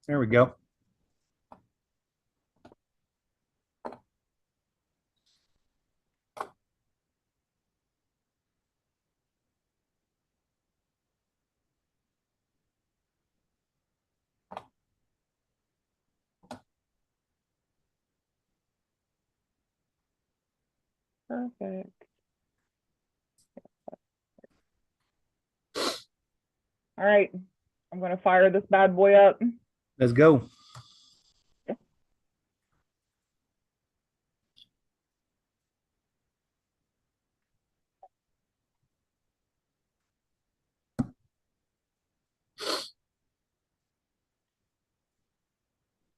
There we go. Perfect. All right, I'm going to fire this bad boy up. Let's go.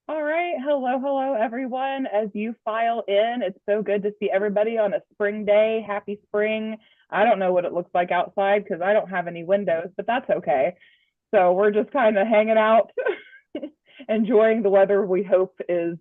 All right, hello, everyone. As you file in, it's so good to see everybody on a spring day. Happy spring. I don't know what it looks like outside because I don't have any windows, but that's okay. So we're just kind of hanging out, enjoying the weather we hope is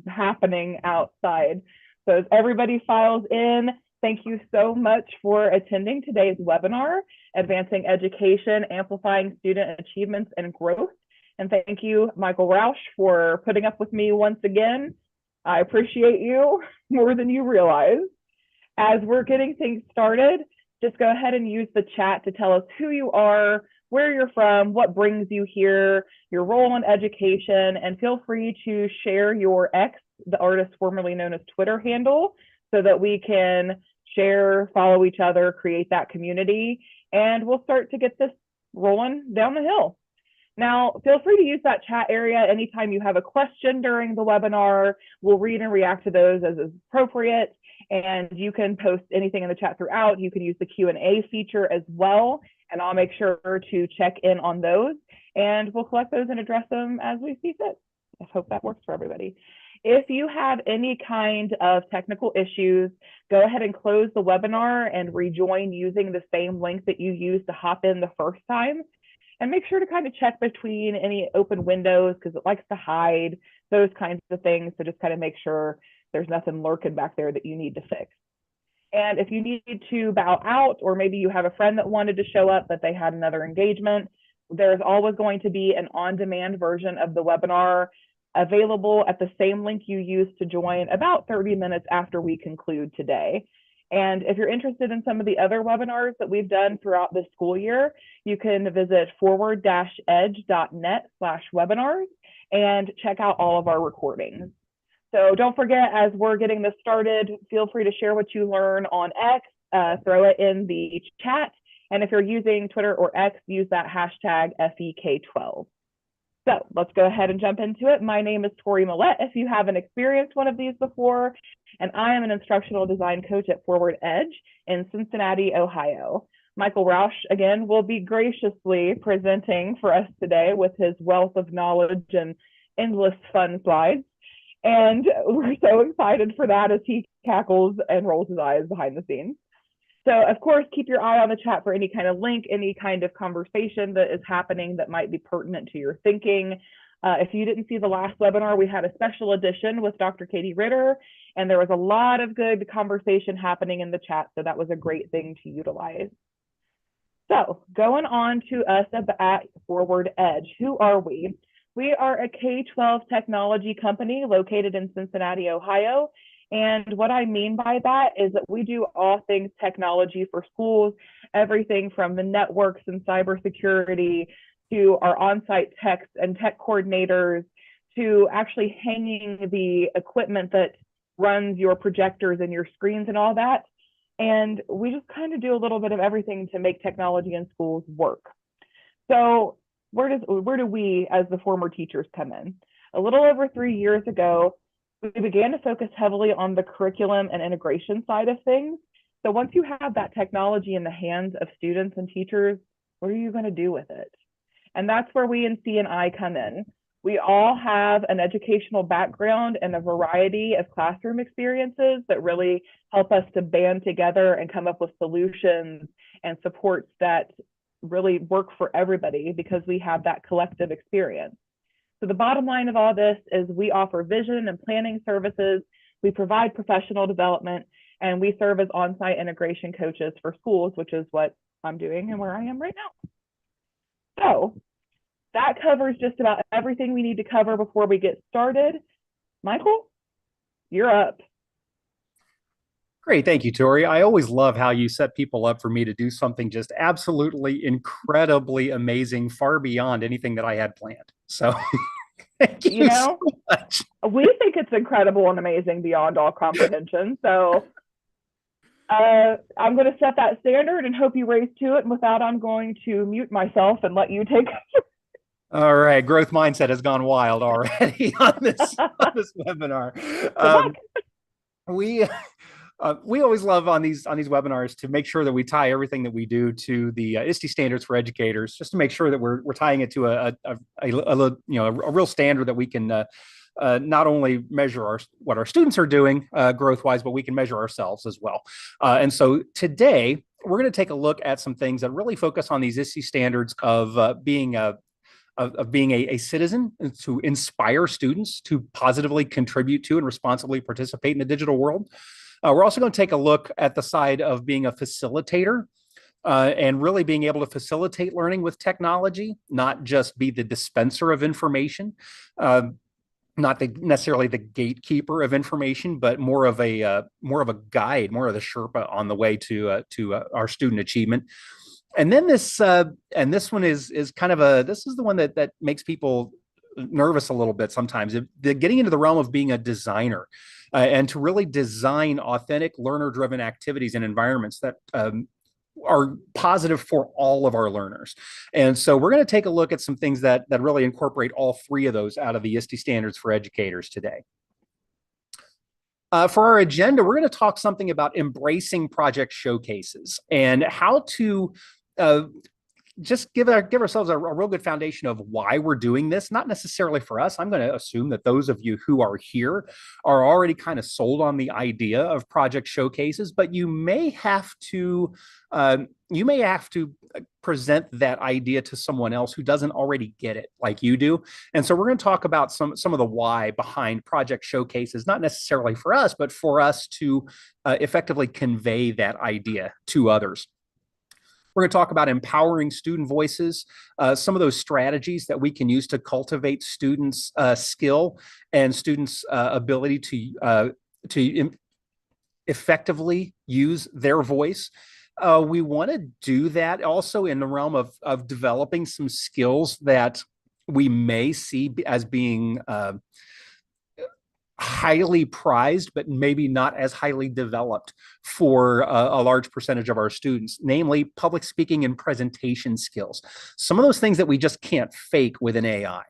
happening outside. So as everybody files in, thank you so much for attending today's webinar, Advancing Education, Amplifying Student Achievements and Growth. And thank you, Michael Roush, for putting up with me once again. I appreciate you more than you realize. As we're getting things started, just go ahead and use the chat to tell us who you are, where you're from, what brings you here, your role in education, and feel free to share your X, the artist formerly known as Twitter handle, so that we can share, follow each other, create that community, and we'll start to get this rolling down the hill. Now, feel free to use that chat area anytime you have a question during the webinar. We'll read and react to those as is appropriate. And you can post anything in the chat throughout. You can use the Q&A feature as well. And I'll make sure to check in on those. And we'll collect those and address them as we see fit. I hope that works for everybody. If you have any kind of technical issues, go ahead and close the webinar and rejoin using the same link that you used to hop in the first time. And make sure to kind of check between any open windows because it likes to hide those kinds of things. So just kind of make sure there's nothing lurking back there that you need to fix. And if you need to bow out, or maybe you have a friend that wanted to show up, but they had another engagement, there's always going to be an on-demand version of the webinar available at the same link you used to join about 30 minutes after we conclude today. And if you're interested in some of the other webinars that we've done throughout this school year, you can visit forward-edge.net/webinars and check out all of our recordings. So don't forget, as we're getting this started, feel free to share what you learn on X, throw it in the chat. And if you're using Twitter or X, use that hashtag FEK12. So let's go ahead and jump into it. My name is Tori Millette, if you haven't experienced one of these before, and I am an instructional design coach at Forward Edge in Cincinnati, Ohio. Michael Roush, again, will be graciously presenting for us today with his wealth of knowledge and endless fun slides. And we're so excited for that as he cackles and rolls his eyes behind the scenes. So, of course, keep your eye on the chat for any kind of link, any kind of conversation that is happening that might be pertinent to your thinking. If you didn't see the last webinar, we had a special edition with Dr. Katie Ritter, and there was a lot of good conversation happening in the chat, so that was a great thing to utilize. So, going on to us at Forward Edge, who are we? We are a K-12 technology company located in Cincinnati, Ohio. And what I mean by that is that we do all things technology for schools, everything from the networks and cybersecurity to our on-site techs and tech coordinators to actually hanging the equipment that runs your projectors and your screens and all that. And we just kind of do a little bit of everything to make technology in schools work. So where do we as the former teachers come in? A little over 3 years ago, we began to focus heavily on the curriculum and integration side of things. So once you have that technology in the hands of students and teachers, what are you going to do with it? And that's where we in C&I come in. We all have an educational background and a variety of classroom experiences that really help us to band together and come up with solutions and supports that really work for everybody because we have that collective experience. So the bottom line of all this is we offer vision and planning services, we provide professional development, and we serve as on-site integration coaches for schools, which is what I'm doing and where I am right now. So that covers just about everything we need to cover before we get started. Michael, you're up. Great. Thank you, Tori. I always love how you set people up for me to do something just absolutely incredibly amazing, far beyond anything that I had planned. So thank You you so know, much. we think it's incredible and amazing beyond all comprehension. So I'm going to set that standard and hope you raise to it. And with that, I'm going to mute myself and let you take. All right. Growth mindset has gone wild already on this webinar. Good luck. We we always love on these webinars to make sure that we tie everything that we do to the ISTE standards for educators, just to make sure that we're tying it to a real standard that we can not only measure what our students are doing growth wise, but we can measure ourselves as well. And so today we're going to take a look at some things that really focus on these ISTE standards of being a citizen, and to inspire students to positively contribute to and responsibly participate in the digital world. We're also going to take a look at the side of being a facilitator and really being able to facilitate learning with technology, not just be the dispenser of information, not necessarily the gatekeeper of information, but more of a guide, more of the Sherpa on the way to our student achievement. And then this one is this is the one that makes people nervous a little bit sometimes. Getting into the realm of being a designer and to really design authentic learner-driven activities and environments that are positive for all of our learners. And so we're going to take a look at some things that really incorporate all three of those out of the ISTE standards for educators today. For our agenda, we're going to talk something about embracing project showcases and how to just give ourselves a real good foundation of why we're doing this. Not necessarily for us. I'm going to assume that those of you who are here are already kind of sold on the idea of project showcases, but you may have to present that idea to someone else who doesn't already get it like you do. And so we're going to talk about some of the why behind project showcases, not necessarily for us, but for us to effectively convey that idea to others. We're going to talk about empowering student voices, some of those strategies that we can use to cultivate students' skill and students' ability to effectively use their voice. We want to do that also in the realm of developing some skills that we may see as being highly prized, but maybe not as highly developed for a large percentage of our students, namely public speaking and presentation skills. Some of those things that we just can't fake with an AI.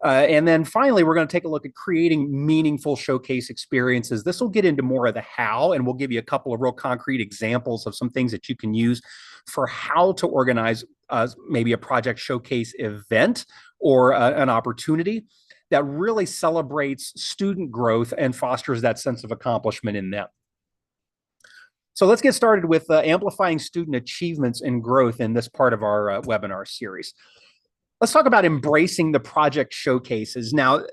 And then finally, we're going to take a look at creating meaningful showcase experiences. This will get into more of the how, and we'll give you a couple of real concrete examples of some things that you can use for how to organize maybe a project showcase event or an opportunity that really celebrates student growth and fosters that sense of accomplishment in them. So let's get started with amplifying student achievements and growth in this part of our webinar series. Let's talk about embracing the project showcases. Now,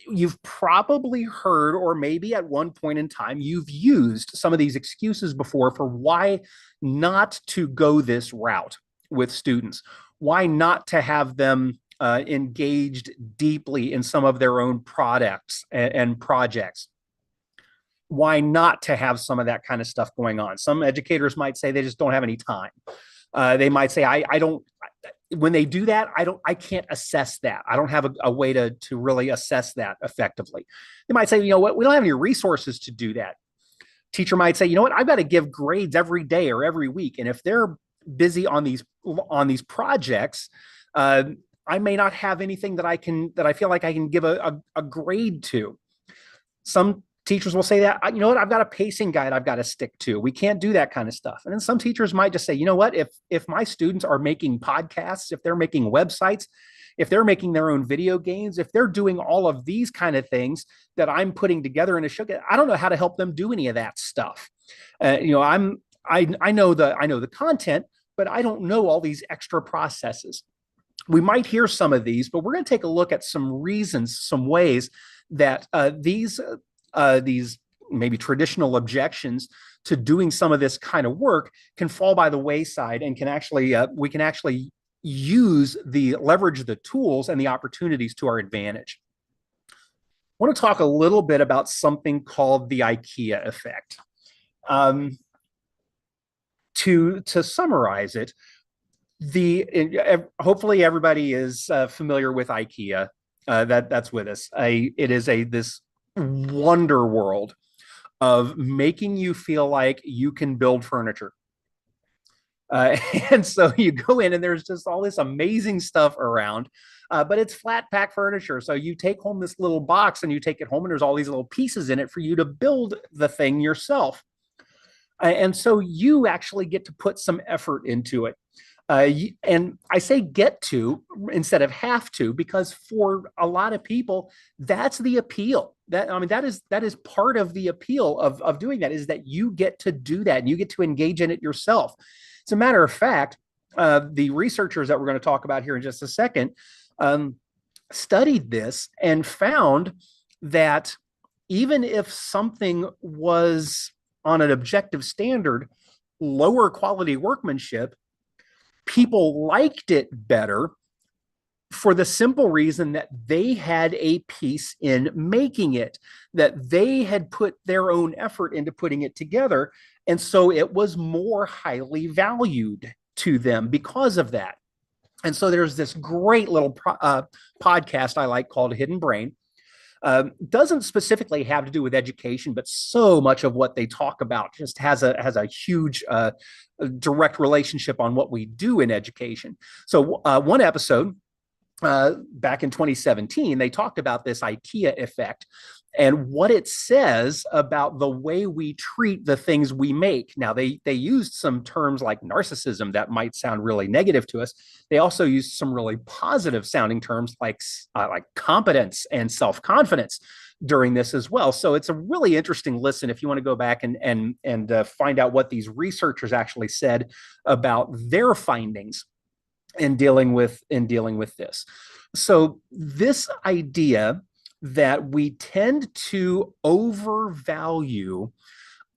you've probably heard, or maybe at one point in time, you've used some of these excuses before for why not to go this route with students, why not to have them engaged deeply in some of their own products and projects. Why not to have some of that kind of stuff going on? Some educators might say they just don't have any time. They might say, I don't, when they do that, I can't assess that. I don't have a way to really assess that effectively. They might say, you know what, we don't have any resources to do that. Teacher might say, you know what, I've got to give grades every day or every week. And if they're busy on these projects, I may not have anything that I feel like I can give a grade to. Some teachers will say that, you know what, I've got a pacing guide I've got to stick to. We can't do that kind of stuff. And then some teachers might just say, you know what, if my students are making podcasts, if they're making websites, if they're making their own video games, if they're doing all of these kind of things that I'm putting together in a show, I don't know how to help them do any of that stuff. I know the content, but I don't know all these extra processes. We might hear some of these, but we're going to take a look at some reasons, some ways that these maybe traditional objections to doing some of this kind of work can fall by the wayside and we can actually leverage the tools and the opportunities to our advantage. I want to talk a little bit about something called the IKEA effect. Um, to summarize it, hopefully everybody is familiar with IKEA. That's with us. It is this wonder world of making you feel like you can build furniture. Uh, and so you go in and there's just all this amazing stuff around, but it's flat pack furniture. So you take home this little box and you take it home and there's all these little pieces in it for you to build the thing yourself. And so you actually get to put some effort into it. And I say get to instead of have to, because for a lot of people, that's the appeal. That is part of the appeal of doing that, is that you get to do that and you get to engage in it yourself. As a matter of fact, the researchers that we're going to talk about here in just a second studied this and found that even if something was on an objective standard lower quality workmanship, people liked it better for the simple reason that they had a piece in making it, that they had put their own effort into putting it together. And so it was more highly valued to them because of that. And so there's this great little podcast I like called Hidden Brain. Doesn't specifically have to do with education, but so much of what they talk about just has a huge direct relationship on what we do in education. So one episode back in 2017, they talked about this IKEA effect and what it says about the way we treat the things we make. Now, they used some terms like narcissism that might sound really negative to us. They also used some really positive sounding terms like competence and self-confidence during this as well. So it's a really interesting listen if you want to go back and find out what these researchers actually said about their findings in dealing with this. So this idea that we tend to overvalue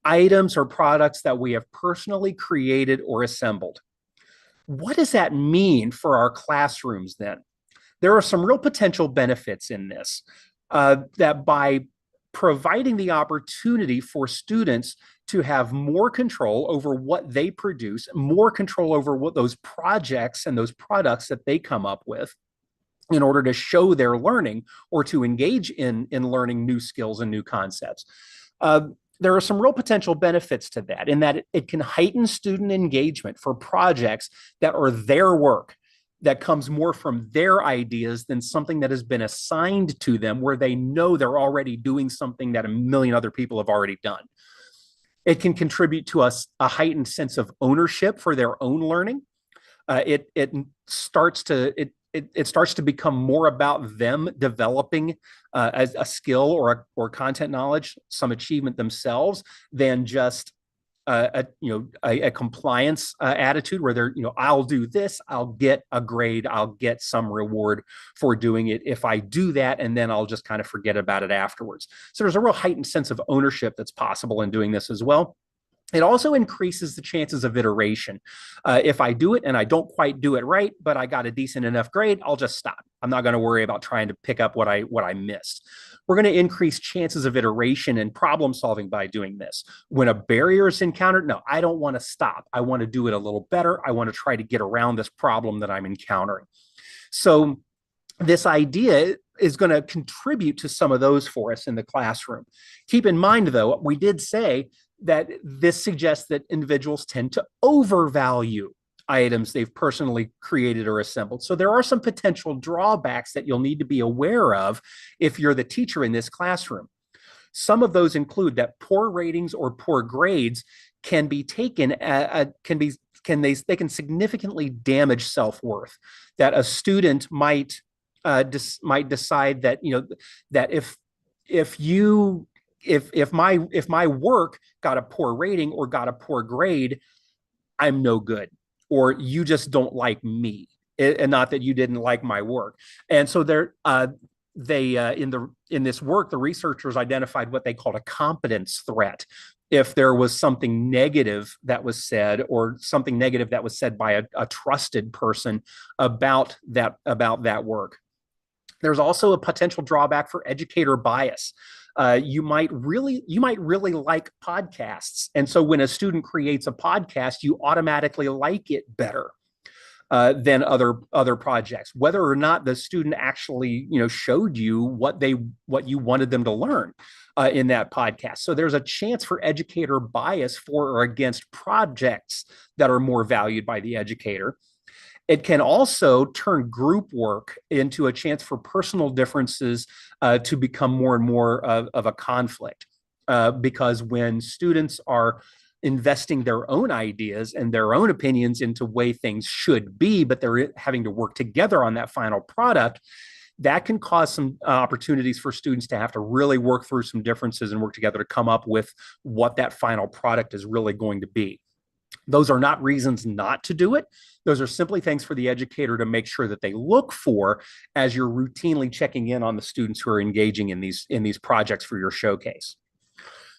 items or products that we have personally created or assembled. What does that mean for our classrooms then? There are some real potential benefits in this, that by providing the opportunity for students to have more control over what they produce, more control over what those projects and those products that they come up with in order to show their learning or to engage in learning new skills and new concepts. There are some real potential benefits to that, in that it can heighten student engagement for projects that are their work, that comes more from their ideas than something that has been assigned to them where they know they're already doing something that a million other people have already done. It can contribute to us a heightened sense of ownership for their own learning. It starts to become more about them developing a skill or content knowledge, some achievement themselves, than just a compliance attitude where they're, I'll do this, I'll get a grade, I'll get some reward for doing it if I do that, and then I'll just kind of forget about it afterwards. So there's a real heightened sense of ownership that's possible in doing this as well. It also increases the chances of iteration. If I do it and I don't quite do it right, but I got a decent enough grade, I'll just stop. I'm not going to worry about trying to pick up what I missed. We're going to increase chances of iteration and problem solving by doing this. When a barrier is encountered, no, I don't want to stop. I want to do it a little better. I want to try to get around this problem that I'm encountering. So this idea is going to contribute to some of those for us in the classroom. Keep in mind, though, we did say that this suggests that individuals tend to overvalue items they've personally created or assembled. So there are some potential drawbacks that you'll need to be aware of if you're the teacher in this classroom. Some of those include that poor ratings or poor grades can be taken, they can significantly damage self-worth. That a student might decide that, that if my work got a poor rating or got a poor grade, I'm no good, or you just don't like me, and not that you didn't like my work. And so in this work, the researchers identified what they called a competence threat if there was something negative that was said, or something negative that was said by a trusted person about that work. There's also a potential drawback for educator bias. You might really like podcasts, and so when a student creates a podcast, you automatically like it better than other projects, whether or not the student actually showed you what you wanted them to learn in that podcast. So there's a chance for educator bias for or against projects that are more valued by the educator. It can also turn group work into a chance for personal differences to become more and more of a conflict. Because when students are investing their own ideas and their own opinions into way things should be, but they're having to work together on that final product, that can cause some opportunities for students to have to really work through some differences and work together to come up with what that final product is really going to be. Those are not reasons not to do it. Those are simply things for the educator to make sure that they look for as you're routinely checking in on the students who are engaging in these projects for your showcase.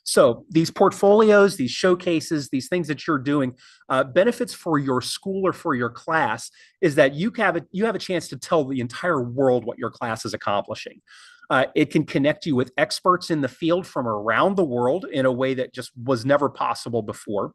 So these portfolios, these showcases, these things that you're doing, benefits for your school or for your class is that you have a chance to tell the entire world what your class is accomplishing. It can connect you with experts in the field from around the world in a way that just was never possible before.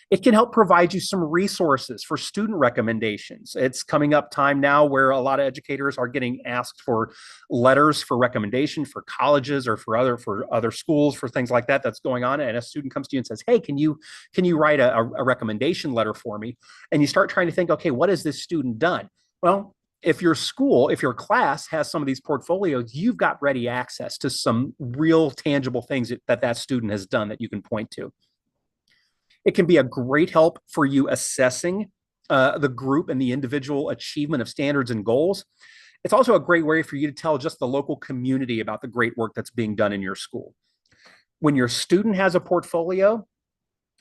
It can help provide you some resources for student recommendations. It's coming up time now where a lot of educators are getting asked for letters for recommendation for colleges or for other schools, for things like that that's going on. And a student comes to you and says, "Hey, can you write a recommendation letter for me?" And you start trying to think, okay, what has this student done? Well, if your class has some of these portfolios, you've got ready access to some real tangible things that student has done that you can point to. It can be a great help for you assessing the group and the individual achievement of standards and goals. It's also a great way for you to tell just the local community about the great work that's being done in your school. When your student has a portfolio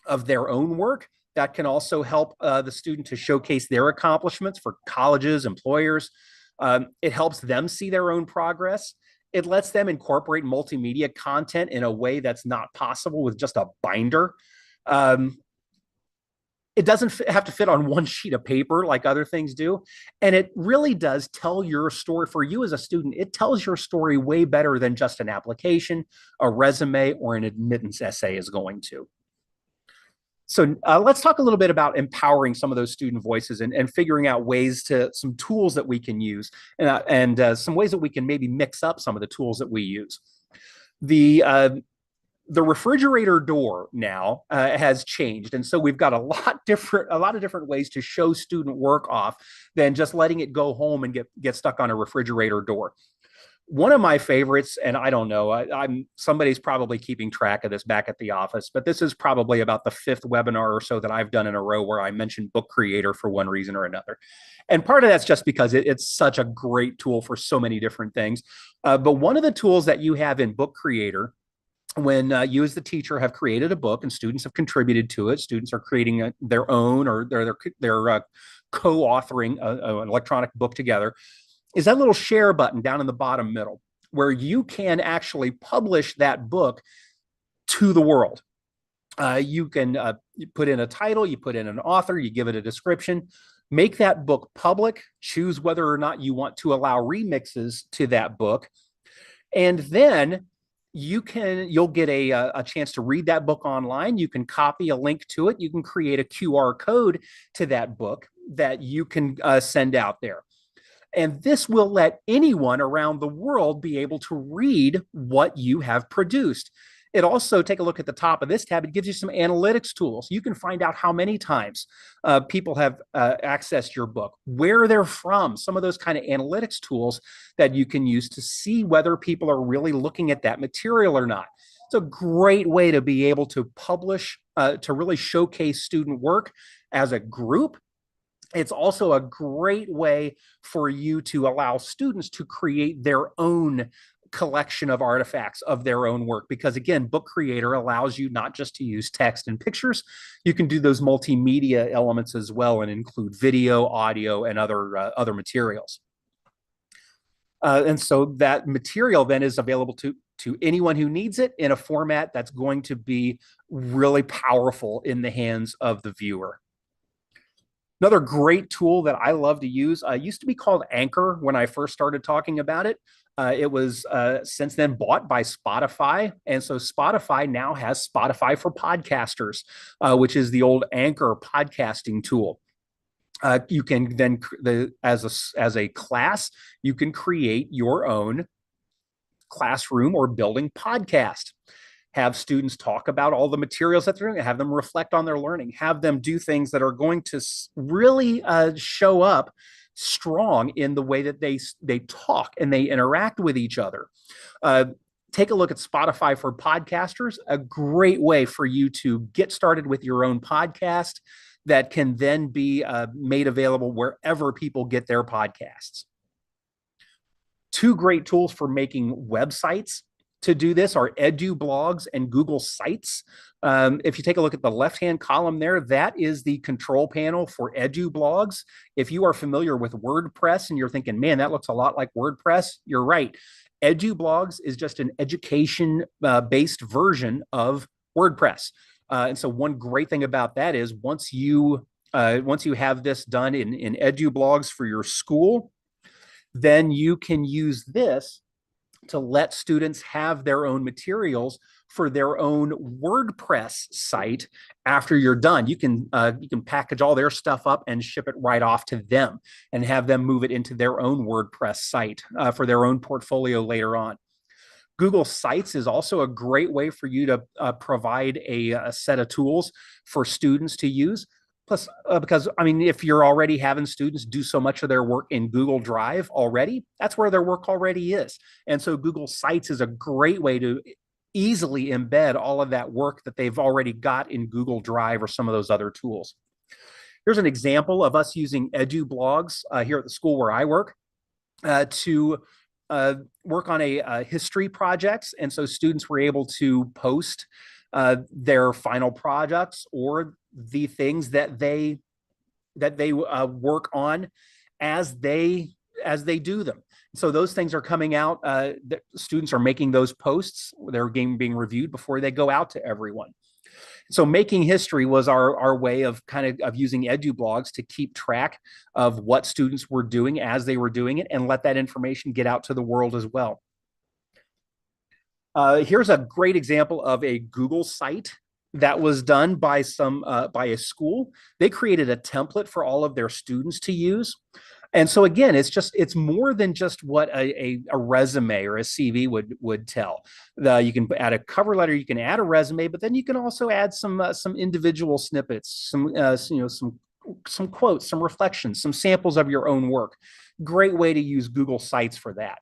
of their own work, that can also help the student to showcase their accomplishments for colleges, employers. It helps them see their own progress. It lets them incorporate multimedia content in a way that's not possible with just a binder. It doesn't have to fit on one sheet of paper like other things do. And it really does tell your story for you as a student. It tells your story way better than just an application, a resume, or an admittance essay is going to. So let's talk a little bit about empowering some of those student voices and figuring out some tools that we can use and some ways that we can maybe mix up some of the tools that we use. The refrigerator door now has changed, and so we've got a lot of different ways to show student work off than just letting it go home and get stuck on a refrigerator door. One of my favorites, and I don't know, somebody's probably keeping track of this back at the office, but this is probably about the 5th webinar or so that I've done in a row where I mentioned Book Creator for one reason or another. And part of that's just because it's such a great tool for so many different things. But one of the tools that you have in Book Creator, when you as the teacher have created a book and students have contributed to it, students are creating their own, or they're co-authoring an electronic book together, is that little share button down in the bottom middle where you can actually publish that book to the world. You can you put in a title, you put in an author, you give it a description, make that book public, choose whether or not you want to allow remixes to that book, and then you'll get a chance to read that book online. You can copy a link to it. You can create a QR code to that book that you can send out there. And this will let anyone around the world be able to read what you have produced. It also, take a look at the top of this tab, it gives you some analytics tools. You can find out how many times people have accessed your book, where they're from, some of those kind of analytics tools that you can use to see whether people are really looking at that material or not. It's a great way to be able to publish, to really showcase student work as a group. It's also a great way for you to allow students to create their own collection of artifacts of their own work, because again, Book Creator allows you not just to use text and pictures, you can do those multimedia elements as well and include video, audio, and other materials. And so that material then is available to to anyone who needs it in a format that's going to be really powerful in the hands of the viewer. Another great tool that I love to use used to be called Anchor when I first started talking about it. It was since then bought by Spotify. And so Spotify now has Spotify for Podcasters, which is the old Anchor podcasting tool. You can then, as a class, you can create your own classroom or building podcast. Have students talk about all the materials that they're doing, have them reflect on their learning, have them do things that are going to really show up strong in the way that they talk and they interact with each other. Take a look at Spotify for Podcasters, a great way for you to get started with your own podcast that can then be made available wherever people get their podcasts. Two great tools for making websites to do this are EduBlogs and Google Sites. If you take a look at the left-hand column there, that is the control panel for EduBlogs. If you are familiar with WordPress and you're thinking, man, that looks a lot like WordPress, you're right. EduBlogs is just an education-based version of WordPress. And so one great thing about that is once you have this done in EduBlogs for your school, then you can use this to let students have their own materials for their own WordPress site after you're done. You can package all their stuff up and ship it right off to them and have them move it into their own WordPress site for their own portfolio later on. Google Sites is also a great way for you to provide a set of tools for students to use. Plus, because, I mean, if you're already having students do so much of their work in Google Drive already, that's where their work already is. And so Google Sites is a great way to easily embed all of that work that they've already got in Google Drive or some of those other tools. Here's an example of us using EduBlogs here at the school where I work to work on a history projects. And so students were able to post their final projects or the things that they work on as they do them. So those things are coming out. Students are making those posts. They're being reviewed before they go out to everyone. So making history was our way of using EduBlogs to keep track of what students were doing as they were doing it and let that information get out to the world as well. Here's a great example of a Google site that was done by a school. They created a template for all of their students to use. And so again, it's more than just what a resume or a CV would tell. You can add a cover letter, you can add a resume, but then you can also add some individual snippets, some quotes, some reflections, some samples of your own work. Great way to use Google Sites for that.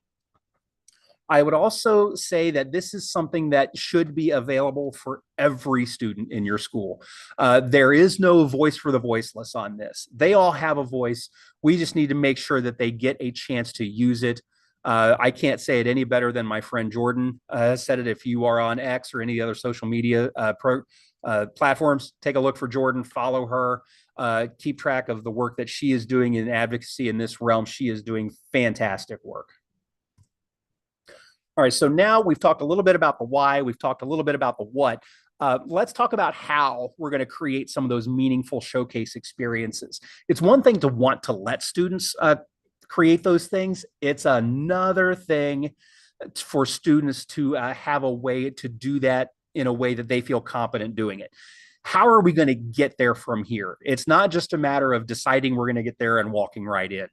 I would also say that this is something that should be available for every student in your school. There is no voice for the voiceless on this. They all have a voice. We just need to make sure that they get a chance to use it. I can't say it any better than my friend Jordan said it. If you are on X or any other social media platforms, take a look for Jordan, follow her, keep track of the work that she is doing in advocacy in this realm. She is doing fantastic work. All right, so now we've talked a little bit about the why, we've talked a little bit about the what. Let's talk about how we're going to create some of those meaningful showcase experiences. It's one thing to want to let students create those things. It's another thing for students to have a way to do that in a way that they feel competent doing it. How are we going to get there from here? It's not just a matter of deciding we're going to get there and walking right in.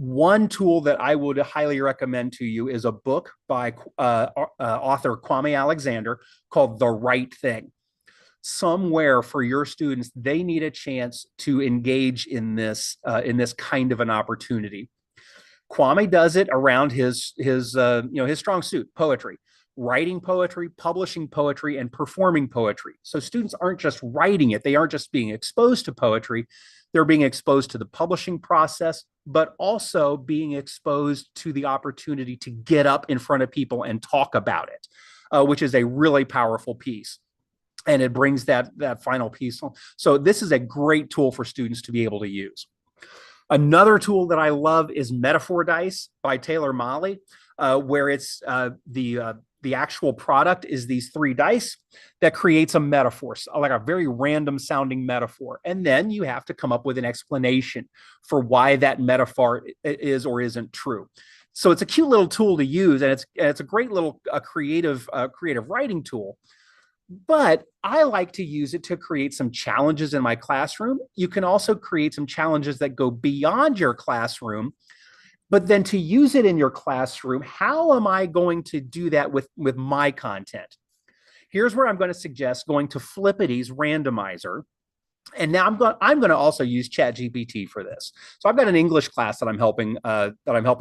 One tool that I would highly recommend to you is a book by author Kwame Alexander called The Right Thing. Somewhere for your students, they need a chance to engage in this kind of an opportunity. Kwame does it around his strong suit, poetry, writing poetry, publishing poetry, and performing poetry. So students aren't just writing it, they aren't just being exposed to poetry, they're being exposed to the publishing process, but also being exposed to the opportunity to get up in front of people and talk about it, which is a really powerful piece. And it brings that final piece. So this is a great tool for students to be able to use. Another tool that I love is Metaphor Dice by Taylor Mali. where it's the actual product is these three dice that creates a metaphor, like a very random sounding metaphor. And then you have to come up with an explanation for why that metaphor is or isn't true. So it's a cute little tool to use, and it's a great little creative writing tool. But I like to use it to create some challenges in my classroom. You can also create some challenges that go beyond your classroom, but then to use it in your classroom, how am I going to do that with my content? Here's where I'm going to suggest going to Flippity's randomizer. And now I'm going to also use ChatGPT for this. So I've got an English class that I'm helping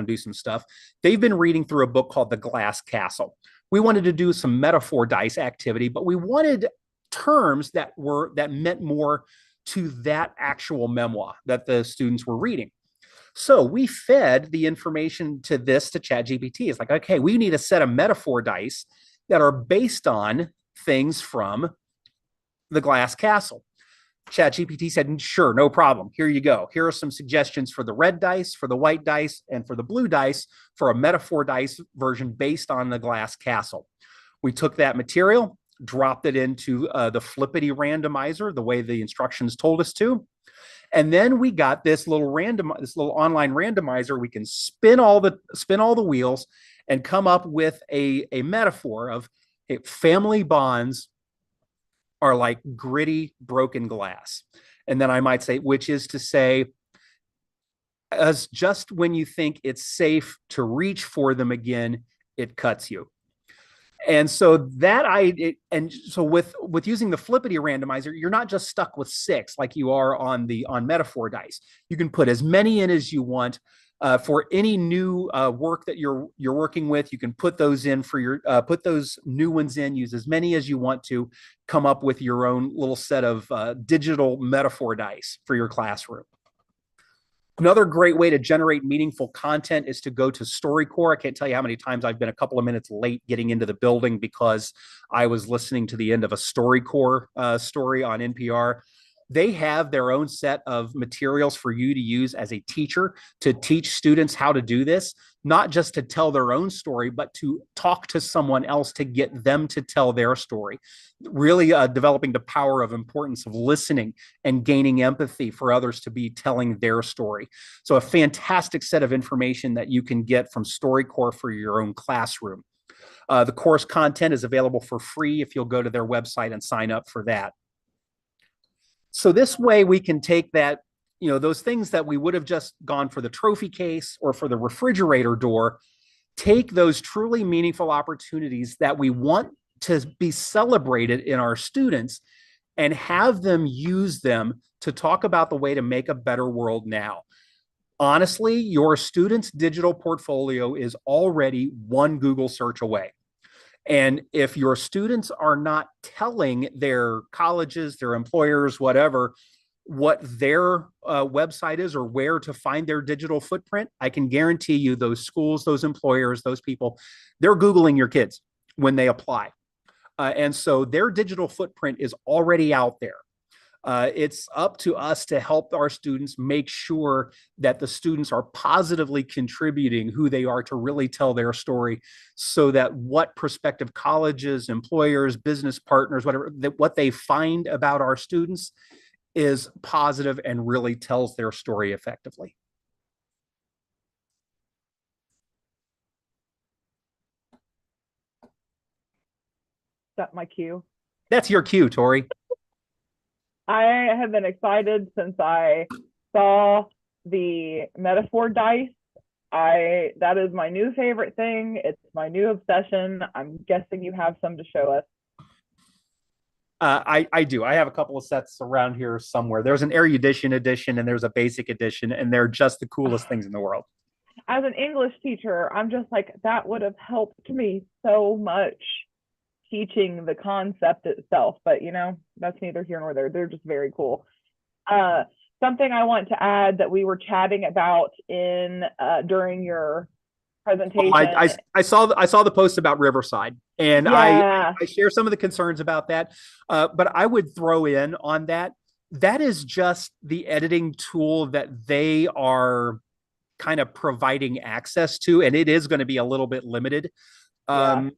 do some stuff. They've been reading through a book called The Glass Castle. We wanted to do some metaphor dice activity, but we wanted terms that meant more to that actual memoir that the students were reading. So we fed the information to ChatGPT. It's like, okay, we need a set of metaphor dice that are based on things from The Glass Castle. ChatGPT said, sure, no problem. Here you go. Here are some suggestions for the red dice, for the white dice, and for the blue dice for a metaphor dice version based on The Glass Castle. We took that material, dropped it into the Flippity randomizer, the way the instructions told us to. And then we got this little online randomizer. We can spin all the wheels and come up with a metaphor of family bonds are like gritty, broken glass. And then I might say, which is to say, as just when you think it's safe to reach for them again, it cuts you. And so with using the Flippity randomizer, you're not just stuck with 6 like you are on metaphor dice. You can put as many in as you want. For any new work that you're working with, you can put those in for your put those new ones in. Use as many as you want to. Come up with your own little set of digital metaphor dice for your classroom. Another great way to generate meaningful content is to go to StoryCorps. I can't tell you how many times I've been a couple of minutes late getting into the building because I was listening to the end of a StoryCorps story on NPR. They have their own set of materials for you to use as a teacher to teach students how to do this, not just to tell their own story, but to talk to someone else to get them to tell their story. Really developing the power of importance of listening and gaining empathy for others to be telling their story. So a fantastic set of information that you can get from StoryCorps for your own classroom. The course content is available for free if you'll go to their website and sign up for that. So this way we can take that, those things that we would have just gone for the trophy case or for the refrigerator door, take those truly meaningful opportunities that we want to be celebrated in our students and have them use them to talk about the way to make a better world now. Honestly, your student's digital portfolio is already one Google search away. And if your students are not telling their colleges, their employers, whatever, what their website is or where to find their digital footprint, I can guarantee you those schools, those employers, those people, they're Googling your kids when they apply. And so their digital footprint is already out there. It's up to us to help our students make sure that the students are positively contributing who they are to really tell their story, so that what prospective colleges, employers, business partners, whatever, that what they find about our students is positive and really tells their story effectively. That's my cue. That's your cue, Tori. I have been excited since I saw the metaphor dice. That is my new favorite thing. It's my new obsession. I'm guessing you have some to show us. I do. I have a couple of sets around here somewhere. There's an erudition edition and there's a basic edition, and they're just the coolest things in the world. As an English teacher, I'm just like, that would have helped me so much teaching the concept itself, but that's neither here nor there. They're just very cool. Something I want to add that we were chatting about during your presentation. I saw the post about Riverside, and yeah. I share some of the concerns about that, but I would throw in on that is just the editing tool that they are kind of providing access to, and it is going to be a little bit limited. Yeah. Um,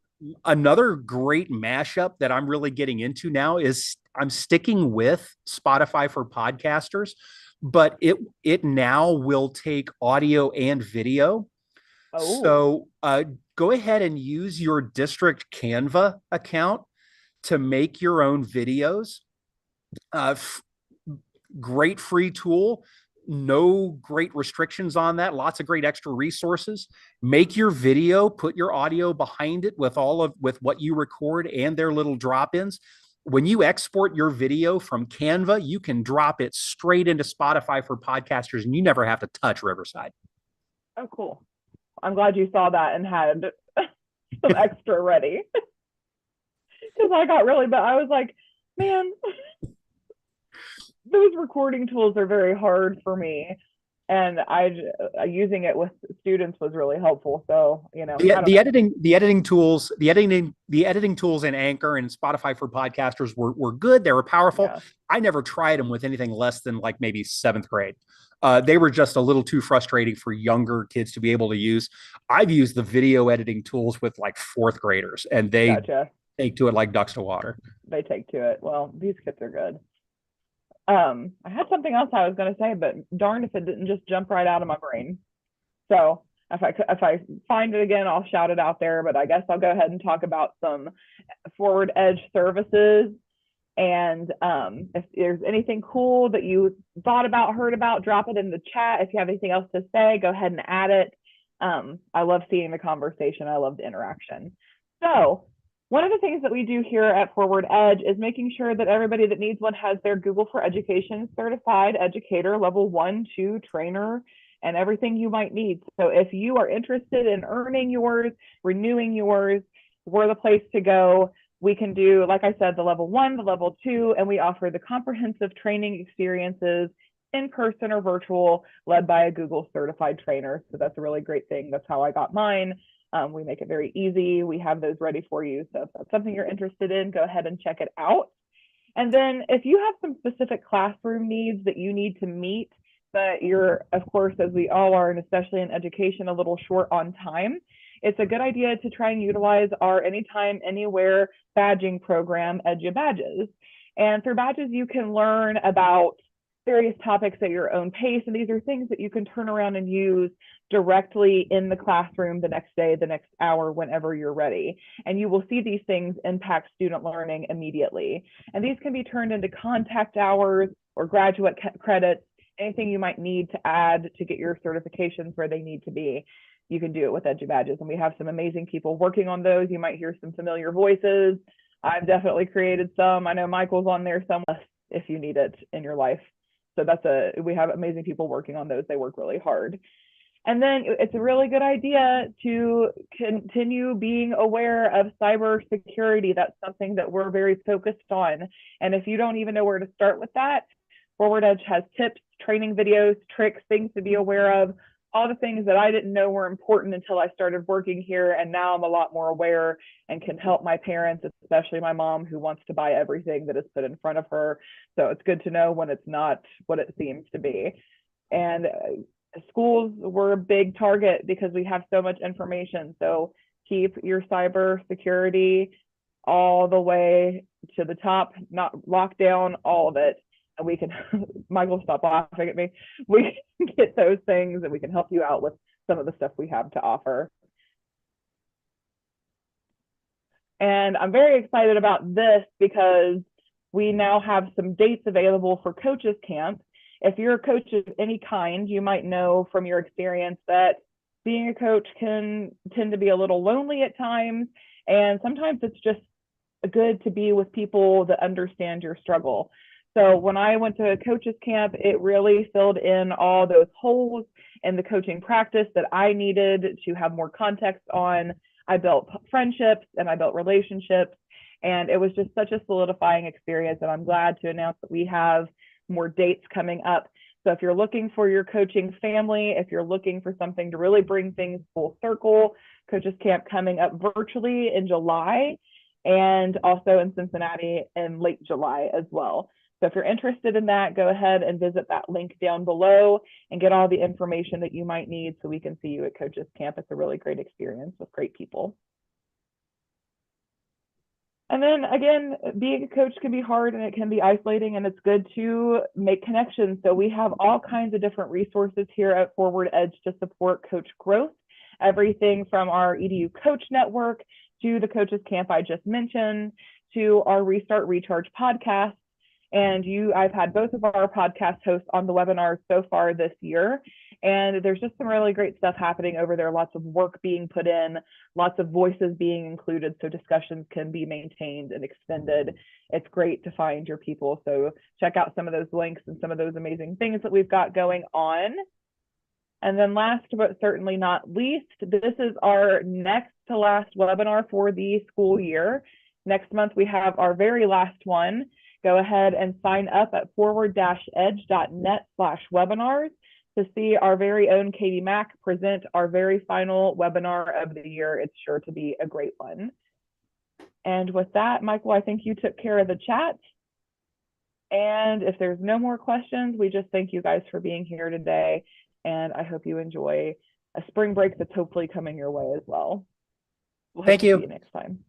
Another great mashup that I'm really getting into now is I'm sticking with Spotify for podcasters, but it now will take audio and video. Oh, So go ahead and use your district Canva account to make your own videos. Uh, Great free tool, no great restrictions on that, lots of great extra resources. Make your video, put your audio behind it with what you record and their little drop-ins. When you export your video from Canva, you can drop it straight into Spotify for podcasters, and you never have to touch Riverside. oh, cool. I'm glad you saw that and had some extra ready. Because I got really bad. I was like, man, those recording tools are very hard for me. And using it with students was really helpful. So, I don't know. The editing tools in Anchor and Spotify for podcasters were good. They were powerful. Yeah. I never tried them with anything less than like maybe seventh grade. They were just a little too frustrating for younger kids to be able to use. I've used the video editing tools with like fourth graders, and they Gotcha. take to it like ducks to water. They take to it. Well, these kids are good. I had something else I was going to say, but darn if it didn't just jump right out of my brain. So if I find it again, I'll shout it out there. But I guess I'll go ahead and talk about some Forward Edge services. And if there's anything cool that you thought about, heard about, drop it in the chat. If you have anything else to say, go ahead and add it. I love seeing the conversation. I love the interaction. So one of the things that we do here at Forward Edge is making sure that everybody that needs one has their Google for Education certified educator, level 1, 2 trainer, and everything you might need. So if you are interested in earning yours, renewing yours, we're the place to go. We can do, like I said, the level 1, the level 2, and we offer the comprehensive training experiences in person or virtual, led by a Google certified trainer. So that's a really great thing. That's how I got mine. We make it very easy. We have those ready for you. So if that's something you're interested in, go ahead and check it out. And then if you have some specific classroom needs that you need to meet, but you're, of course, as we all are, and especially in education, a little short on time, it's a good idea to try and utilize our Anytime, Anywhere badging program, EduBadges. And through badges, you can learn about various topics at your own pace. And these are things that you can turn around and use directly in the classroom the next day, the next hour, whenever you're ready. And you will see these things impact student learning immediately. And these can be turned into contact hours or graduate credits, anything you might need to add to get your certifications where they need to be. You can do it with EduBadges. And we have some amazing people working on those. You might hear some familiar voices. I've definitely created some. I know Michael's on there somewhere if you need it in your life. So we have amazing people working on those. They work really hard. And then it's a really good idea to continue being aware of cybersecurity. That's something that we're very focused on. And if you don't even know where to start with that, Forward Edge has tips, training videos, tricks, things to be aware of, all the things that I didn't know were important until I started working here. And now I'm a lot more aware and can help my parents, especially my mom, who wants to buy everything that is put in front of her. So it's good to know when it's not what it seems to be. And schools were a big target because we have so much information. So keep your cyber security all the way to the top, not lock down all of it. And we can, Michael, stop laughing at me. We can get those things and we can help you out with some of the stuff we have to offer. And I'm very excited about this because we now have some dates available for Coaches Camp. If you're a coach of any kind, you might know from your experience that being a coach can tend to be a little lonely at times. And sometimes it's just good to be with people that understand your struggle. So when I went to Coaches Camp, it really filled in all those holes in the coaching practice that I needed to have more context on. I built friendships and I built relationships, and it was just such a solidifying experience. And I'm glad to announce that we have more dates coming up. So if you're looking for your coaching family, if you're looking for something to really bring things full circle, Coaches Camp coming up virtually in July and also in Cincinnati in late July as well. So if you're interested in that, go ahead and visit that link down below and get all the information that you might need so we can see you at Coaches Camp. It's a really great experience with great people. And then again, being a coach can be hard and it can be isolating, and it's good to make connections. So we have all kinds of different resources here at Forward Edge to support coach growth. Everything from our EDU Coach Network to the Coaches Camp I just mentioned, to our Restart Recharge podcast. And I've had both of our podcast hosts on the webinar so far this year. And there's just some really great stuff happening over there. Lots of work being put in, lots of voices being included so discussions can be maintained and extended. It's great to find your people. So check out some of those links and some of those amazing things that we've got going on. And then last but certainly not least, this is our next to last webinar for the school year. Next month, we have our very last one. Go ahead and sign up at forward-edge.net/webinars to see our very own Katie Mack present our very final webinar of the year. It's sure to be a great one. And with that, Michael, I think you took care of the chat. And if there's no more questions, we just thank you guys for being here today. And I hope you enjoy a spring break that's hopefully coming your way as well. We'll Thank you. See you next time.